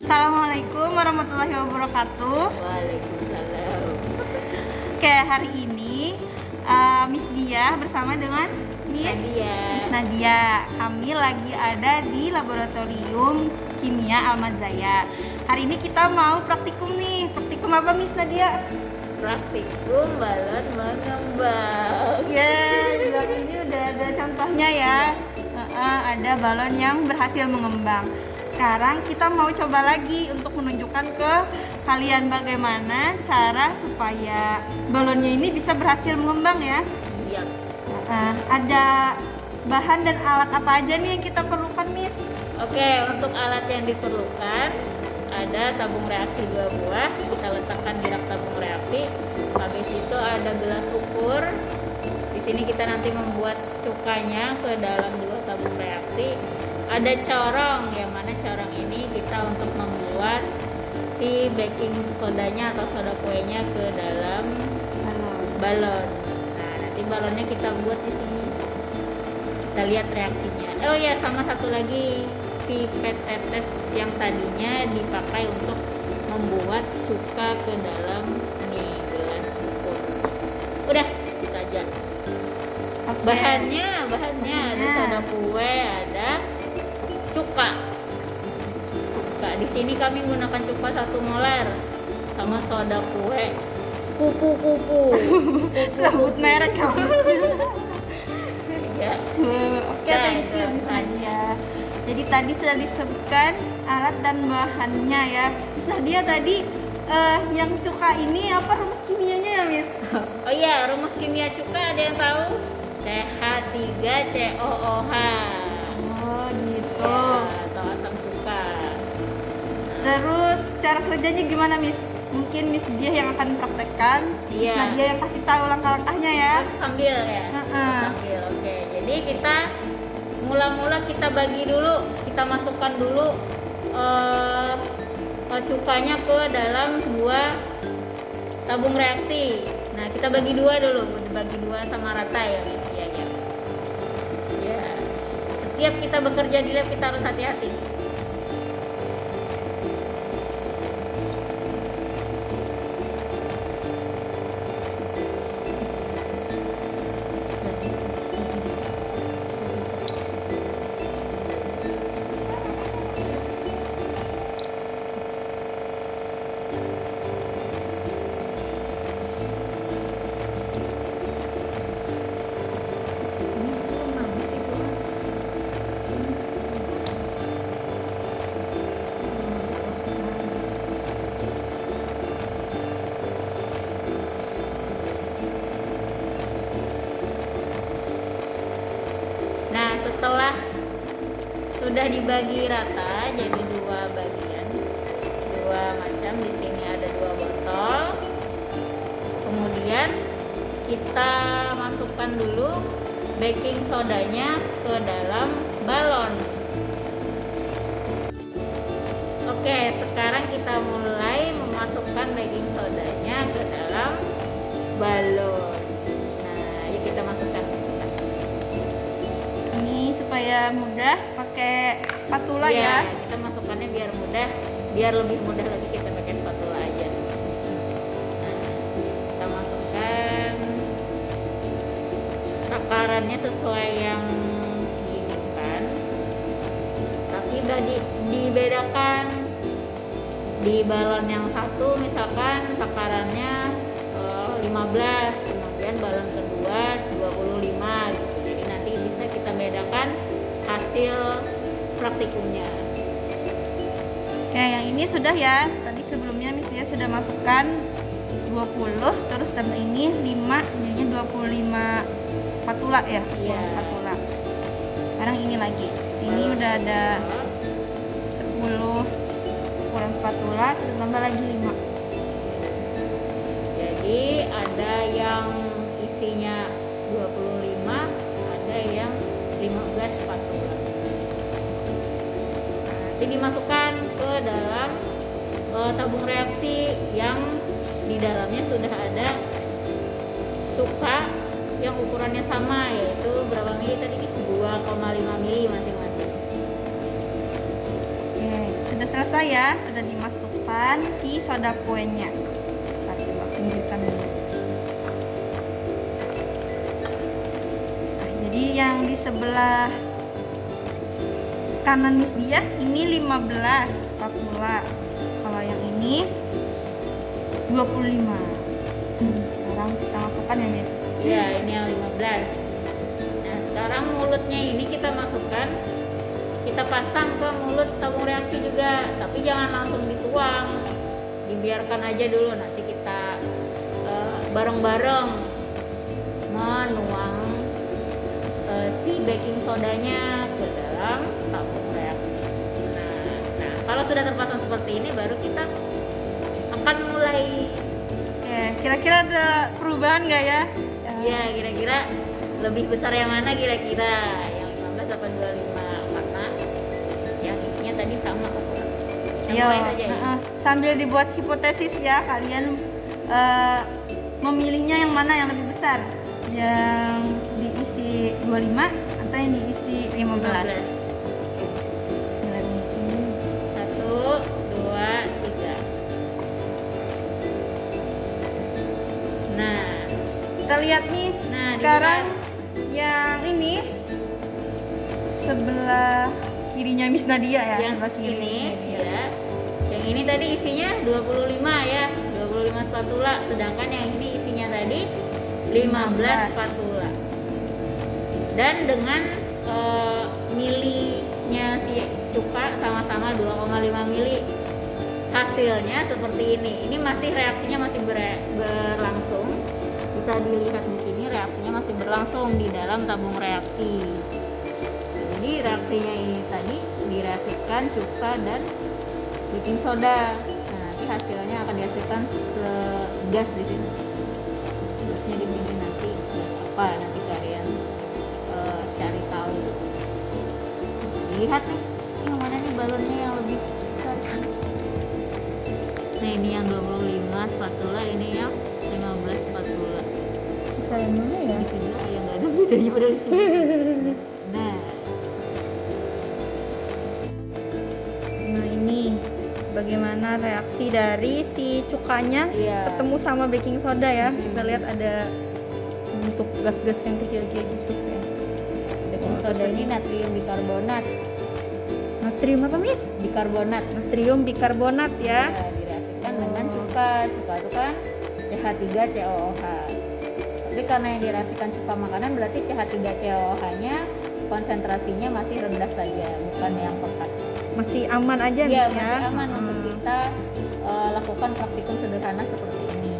Assalamualaikum warahmatullahi wabarakatuh. Waalaikumsalam. Oke, hari ini Miss Dia bersama dengan Miss Nadia. Nadia. Kami lagi ada di laboratorium kimia Al-Mazaya. Hari ini kita mau praktikum nih. Praktikum apa Miss Nadia? Praktikum balon mengembang. Di belakang ini udah ada contohnya ya. Ada balon yang berhasil mengembang. Sekarang kita mau coba lagi untuk menunjukkan ke kalian bagaimana cara supaya balonnya ini bisa berhasil mengembang ya. Iya. Ada bahan dan alat apa aja nih yang kita perlukan, Miss? Oke, untuk alat yang diperlukan ada tabung reaksi 2 buah, kita letakkan di rak tabung reaksi. Habis itu ada gelas ukur. Di sini kita nanti membuat cukanya ke dalam 2 tabung reaksi. Ada corong, yang mana corong ini kita untuk membuat si baking sodanya atau soda kuenya ke dalam balon. Nah, nanti balonnya kita buat di sini. Kita lihat reaksinya. Oh ya, sama satu lagi, pipet tetes yang tadinya dipakai untuk membuat cuka ke dalam nih gelas ukur. Udah, itu aja. Oke. Bahannya ada soda kue, ada cuka. Di sini kami gunakan cuka 1 molar sama soda kue kupu-kupu. Sebut merek kamu. Ya. Oke, thank you Miss Nadia. Jadi tadi sudah disebutkan alat dan bahannya ya. Miss Nadia tadi yang cuka ini apa rumus kimianya ya, Miss? Oh iya, rumus kimia cuka ada yang tahu? CH3COOH. Oh gitu. Ya, atau asam cuka. Terus cara kerjanya gimana, Miss? Mungkin Miss Dia yang akan praktekkan, Miss Iya. Nadia yang kasih tahu langkah-langkahnya ya. Sambil ya. Sambil. Oke. Jadi kita mula-mula kita bagi dulu, kita masukkan dulu cukanya ke dalam 2 tabung reaksi. Nah, kita bagi 2 dulu, bagi 2 sama rata ya, Miss. Ya. Setiap kita bekerja di lab kita harus hati-hati. Nah, setelah sudah dibagi rata jadi 2 bagian, 2 macam. Di sini ada 2 botol. Kemudian kita masukkan dulu baking sodanya ke dalam balon. Oke, sekarang kita mulai memasukkan baking sodanya ke dalam balon. Nah, yuk kita masukkan. Ini supaya mudah pakai spatula ya. Kita masukkannya biar mudah, biar lebih mudah lagi kita pakai spatula aja. Nah, kita masukkan takarannya sesuai yang diinginkan, tapi udah dibedakan. Di balon yang satu misalkan takarannya 15, kemudian balon kedua 25 gitu. Jadi nanti bisa kita bedakan hasil praktikumnya. Oke, yang ini sudah ya. Tadi sebelumnya Miss Dia sudah masukkan 20, terus tambah ini 5, jadinya 25 spatula ya. Iya. Spatula. Sekarang ini lagi. Sini udah ada 10 ukuran spatula, terus tambah lagi 5. Jadi ada yang isinya 25, ada yang 15 spatula. Nanti dimasukkan ke dalam tabung reaksi yang di dalamnya sudah ada cuka yang ukurannya sama, yaitu berapa mili tadi? 2,5 mili masing-masing. sudah selesai ya, sudah dimasukkan si soda kuenya. Kita coba tunjukkan dulu. Nah, jadi yang di sebelah kanan Miss Dia ini 15 spatula. Kalau yang ini 25. Sekarang kita masukkan ya Miss. Ya, ini yang 15. Nah, sekarang mulutnya ini kita masukkan, kita pasang ke mulut tabung reaksi juga, tapi jangan langsung dituang, dibiarkan aja dulu. Nanti kita bareng-bareng menuang si baking sodanya ke dalam tabung reaksi. Nah, kalau sudah terpasang seperti ini, baru kita akan mulai. Kira-kira ada perubahan nggak ya? Ya, kira-kira lebih besar yang mana kira-kira? Yang 15 apa 25? Karena yang isinya tadi sama ukurannya. Kita Ayo, mulai aja ya. sambil dibuat hipotesis ya, kalian memilihnya yang mana yang lebih besar? Yang diisi 25 atau yang diisi 15? 15. Satu, dua, tiga. Nah, Kita lihat nih, Nah, sekarang yang ini sebelah kirinya Miss Nadia ya, yang sebelah kiri ini Miss Nadia. ya. Yang ini tadi isinya 25 ya, 25 spatula, sedangkan yang ini isinya tadi 15 spatula. Dan dengan milinya si cuka sama-sama 2,5 mili, hasilnya seperti ini. Ini masih reaksinya masih berlangsung. Bisa dilihat di sini reaksinya masih berlangsung di dalam tabung reaksi. Jadi reaksinya ini tadi direaksikan cuka dan baking soda. Nah, nanti hasilnya akan dihasilkan gas di sini. Gasnya di sini nanti gas apa? Nanti kalian cari tahu. Lihat nih, yang mana nih balonnya yang lebih besar. Nah, ini yang 25 spatula, ini yang 15 spatula. Bisa yang mana ya? Di sini yang nggak ada bedanya padahal di sini. Nah, Nah ini bagaimana reaksi dari si cukanya Iya. ketemu sama baking soda ya. Kita lihat ada bentuk gas-gas yang kecil-kecil gitu ya. baking soda ini natrium bikarbonat. Natrium apa Miss? Bikarbonat. Natrium bikarbonat ya. Ya, direaksikan dengan cuka. Cuka itu kan CH3COOH. Tapi karena yang direaksikan cuka makanan, berarti CH3COOH-nya konsentrasinya masih rendah saja, bukan yang pekat. Masih aman aja Iya, Miss ya. masih aman untuk kita lakukan praktikum sederhana seperti ini.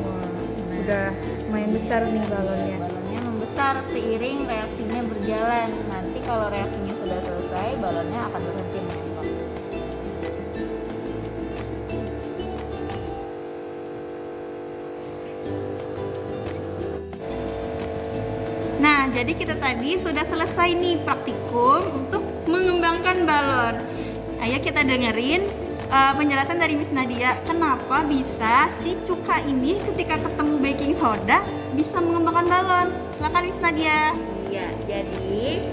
Wah, Nah, udah lumayan besar nih balonnya. Balonnya membesar seiring reaksinya berjalan. Nanti kalau reaksinya sudah selesai, balonnya akan berhenti menembak. Nah, jadi kita tadi sudah selesai nih praktikum untuk mengembangkan balon. Ayo kita dengerin penjelasan dari Miss Nadia. Kenapa bisa si cuka ini ketika ketemu baking soda bisa mengembangkan balon? Silakan Miss Nadia. Iya, jadi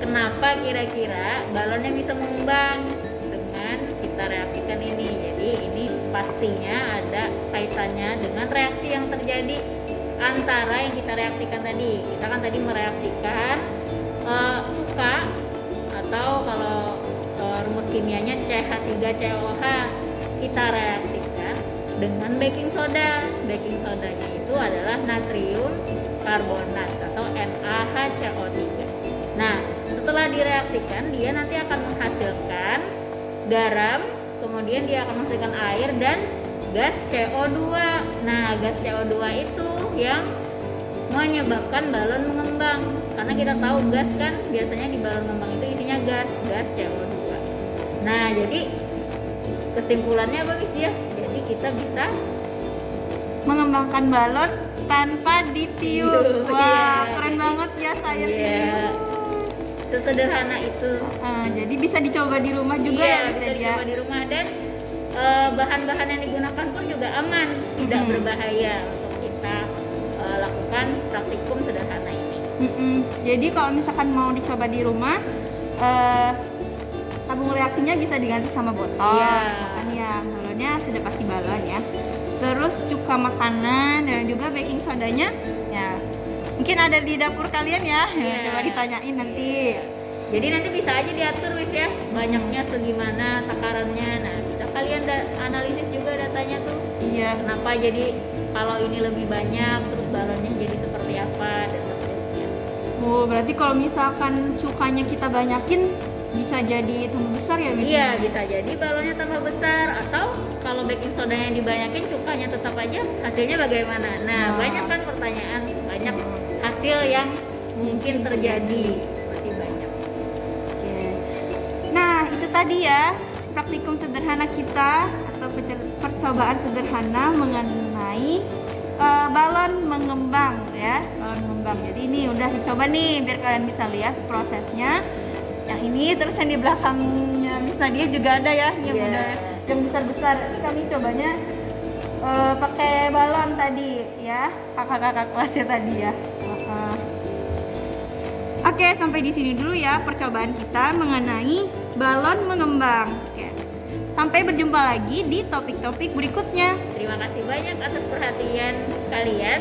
kenapa kira-kira balonnya bisa mengembang dengan kita reaksikan ini? Jadi ini pastinya ada kaitannya dengan reaksi yang terjadi antara yang kita reaksikan tadi. Kita kan tadi mereaksikan cuka, atau kalau rumus kimianya CH3COOH, kita reaksikan dengan baking soda. Baking sodanya itu adalah natrium karbonat atau NaHCO3. Nah, setelah direaksikan, dia nanti akan menghasilkan garam, kemudian dia akan menghasilkan air dan gas CO2. Nah, gas CO2 itu yang menyebabkan balon mengembang. Karena kita tahu gas kan biasanya di balon mengembang itu isinya gas CO2. Nah, jadi kesimpulannya bagus dia. Jadi kita bisa Mengembangkan balon tanpa ditiup. Iya. Wah, keren banget ya saya Iya. Sesederhana itu. jadi bisa dicoba di rumah juga Iya, ya Miss bisa Nadia. dicoba di rumah, dan bahan-bahan yang digunakan pun juga aman, tidak berbahaya untuk kita lakukan praktikum sederhana ini. Jadi kalau misalkan mau dicoba di rumah, tabung reaksinya bisa diganti sama botol. Iya. Kan ya, balonnya sudah pasti balon ya. Terus cuka makanan dan juga baking sodanya ya. Mungkin ada di dapur kalian ya. Iya. Coba ditanyain nanti. Jadi nanti bisa aja diatur wis ya, banyaknya segimana, takarannya. Nah, bisa kalian analisis juga datanya tuh. Iya. Kenapa jadi kalau ini lebih banyak, terus balonnya jadi seperti apa dan seterusnya. Oh, berarti kalau misalkan cukanya kita banyakin bisa jadi tambah besar ya, Miss? Iya, bisa jadi balonnya tambah besar, atau kalau baking sodanya dibanyakin, cukanya tetap aja, hasilnya bagaimana? Nah, banyak kan pertanyaan, banyak hasil yang mungkin terjadi, pasti banyak. Oke. Nah, itu tadi ya praktikum sederhana kita atau percobaan sederhana mengenai balon mengembang ya, balon mengembang. Jadi ini udah dicoba nih biar kalian bisa lihat prosesnya. Yang ini terus yang di belakangnya Miss Nadia juga ada ya, yang Iya. udah yang besar-besar. Ini kami cobanya pakai balon tadi ya, kakak-kakak kelasnya tadi ya. Oke, sampai di sini dulu ya percobaan kita mengenai balon mengembang. Oke. Sampai berjumpa lagi di topik-topik berikutnya. Terima kasih banyak atas perhatian kalian,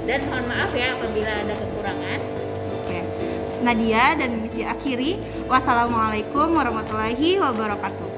dan mohon maaf ya apabila ada kekurangan. Oke. Nadia dan misi akhiri. Wassalamualaikum warahmatullahi wabarakatuh.